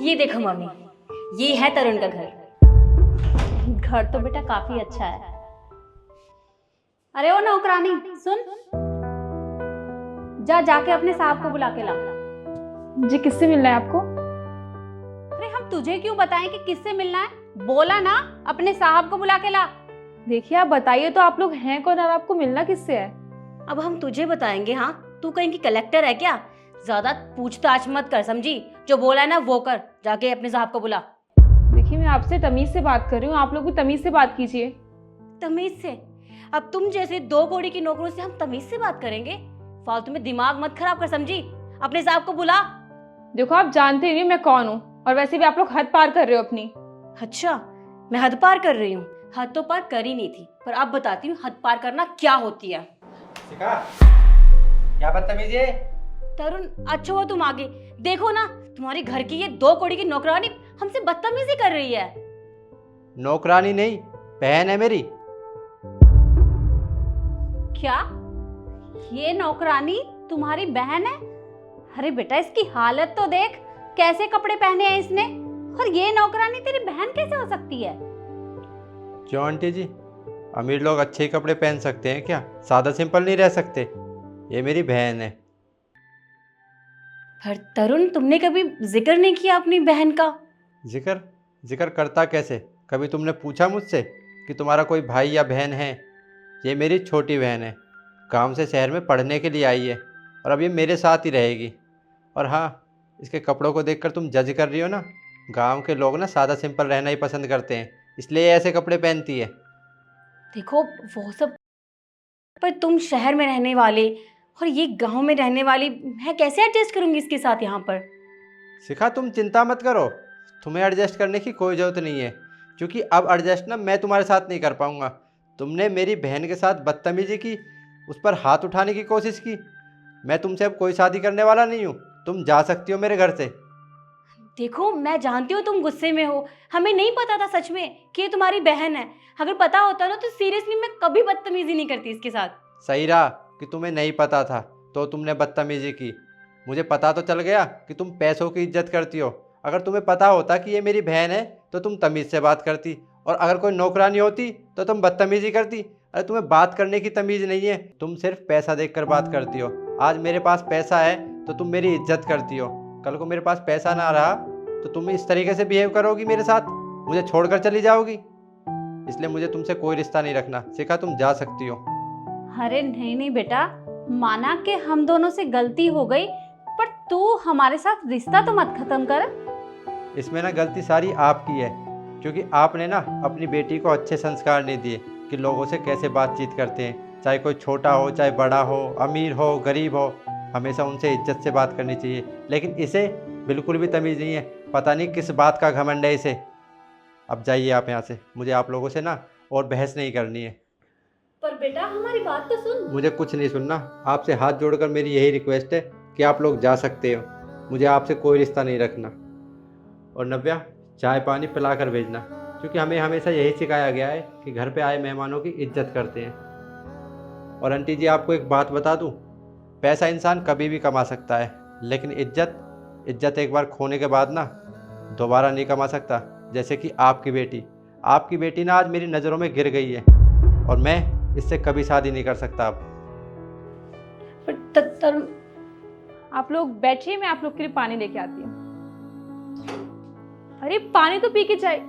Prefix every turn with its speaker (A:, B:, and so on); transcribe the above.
A: ये देखो मम्मी, ये है तरुण का घर।
B: घर तो बेटा काफी अच्छा है। अरे ओ नौकरानी सुन, जाके अपने साहब को बुला के ला।
C: जी किससे मिलना है आपको?
B: अरे हम तुझे क्यों बताएं कि किससे मिलना है? बोला ना, अपने साहब को बुला के ला।
C: देखिए आप बताइए तो, आप लोग हैं कौन और आपको मिलना किससे है?
A: अब हम तुझे बताएंगे। हाँ, तू कहीं की कलेक्टर है क्या? ज्यादा पूछताछ मत कर, समझी? जो बोला है ना वो कर, जाके अपने साहब को बुला।
C: देखिए मैं आपसे तमीज से बात कर रही हूँ, आप लोग भी तमीज से बात कीजिए।
A: तमीज से? अब तुम जैसे 2 कौड़ी की नौकरों से हम तमीज से बात करेंगे? फालतू में दिमाग मत खराब कर, समझी? अपने साहब को बुला।
C: देखो आप जानते नहीं मैं कौन हूँ, और वैसे भी आप लोग हद पार कर रहे हो अपनी।
A: अच्छा, मैं हद पार कर रही हूँ? हद तो पार कर ही नहीं थी, पर अब बताती हूँ हद पार करना क्या होती है।
D: शिखा, क्या बदतमीजी है?
A: तरुण, अच्छा हुआ तुम आगे। देखो ना, तुम्हारे घर की ये 2 कौड़ी की नौकरानी हमसे बदतमीजी कर रही है।
D: नौकरानी नहीं, बहन है मेरी।
B: क्या ये नौकरानी तुम्हारी बहन है? अरे बेटा इसकी हालत तो देख, कैसे कपड़े पहने हैं इसने। और ये नौकरानी तेरी बहन कैसे हो सकती है?
D: क्यों आंटी जी, अमीर लोग अच्छे ही कपड़े पहन सकते हैं क्या? सादा सिंपल नहीं रह सकते? ये मेरी बहन है।
A: पर तरुण, तुमने कभी जिक्र नहीं किया अपनी बहन का।
D: जिक्र जिक्र करता कैसे? कभी तुमने पूछा मुझसे कि तुम्हारा कोई भाई या बहन है? ये मेरी छोटी बहन है, गांव से शहर में पढ़ने के लिए आई है और अब ये मेरे साथ ही रहेगी। और हाँ, इसके कपड़ों को देखकर तुम जज कर रही हो ना? गांव के लोग ना सादा सिंपल रहना ही पसंद करते हैं, इसलिए ये ऐसे कपड़े पहनती है।
A: देखो वो सब, पर तुम शहर में रहने वाले और ये गांव में रहने वाली, मैं कैसे एडजस्ट करूंगी इसके साथ यहाँ पर?
D: शिखा तुम चिंता मत करो, तुम्हें एडजस्ट करने की कोई ज़रूरत नहीं है, क्योंकि अब एडजस्ट ना मैं तुम्हारे साथ नहीं कर पाऊँगा। तुमने मेरी बहन के साथ बदतमीजी की, उस पर हाथ उठाने की कोशिश की। मैं तुमसे अब कोई शादी करने वाला नहीं हूँ, तुम जा सकती हो मेरे घर से।
A: देखो मैं जानती हूँ तुम गुस्से में हो, हमें नहीं पता था सच में कि ये तुम्हारी बहन है। अगर पता होता ना तो सीरियसली मैं कभी बदतमीजी नहीं करती इसके साथ।
D: सही रहा कि तुम्हें नहीं पता था तो तुमने बदतमीजी की। मुझे पता तो चल गया कि तुम पैसों की इज्जत करती हो। अगर तुम्हें पता होता कि ये मेरी बहन है तो तुम तमीज़ से बात करती, और अगर कोई नौकरानी होती तो तुम बदतमीजी करती। अरे तुम्हें बात करने की तमीज़ नहीं है, तुम सिर्फ पैसा देखकर बात करती हो। आज मेरे पास पैसा है तो तुम मेरी इज्जत करती हो, कल को मेरे पास पैसा ना रहा तो तुम इस तरीके से बिहेव करोगी मेरे साथ, मुझे छोड़कर चली जाओगी। इसलिए मुझे तुमसे कोई रिश्ता नहीं रखना। शिखा तुम जा सकती हो।
B: अरे नहीं नहीं बेटा, माना कि हम दोनों से गलती हो गई, पर तू हमारे साथ रिश्ता तो मत खत्म कर।
D: इसमें ना गलती सारी आपकी है, क्योंकि आपने ना अपनी बेटी को अच्छे संस्कार नहीं दिए कि लोगों से कैसे बातचीत करते हैं, चाहे कोई छोटा हो चाहे बड़ा हो, अमीर हो गरीब हो, हमेशा उनसे इज्जत से बात करनी चाहिए। लेकिन इसे बिल्कुल भी तमीज़ नहीं है, पता नहीं किस बात का घमंड है इसे। अब जाइए आप यहाँ से, मुझे आप लोगों से ना और बहस नहीं करनी है।
B: पर बेटा हमारी बात तो सुन।
D: मुझे कुछ नहीं सुनना, आपसे हाथ जोड़कर मेरी यही रिक्वेस्ट है कि आप लोग जा सकते हो, मुझे आपसे कोई रिश्ता नहीं रखना। और नव्या, चाय पानी पिला कर भेजना, क्योंकि हमें हमेशा यही सिखाया गया है कि घर पे आए मेहमानों की इज्जत करते हैं। और आंटी जी आपको एक बात बता दूं, पैसा इंसान कभी भी कमा सकता है, लेकिन इज्जत एक बार खोने के बाद ना दोबारा नहीं कमा सकता। जैसे कि आपकी बेटी ना आज मेरी नज़रों में गिर गई है और मैं इससे कभी शादी नहीं कर सकता अब।
A: पर तरुण,
C: आप लोग बैठिए, मैं आप लोग के लिए पानी लेके आती हूँ। अरे पानी तो पी के जाए।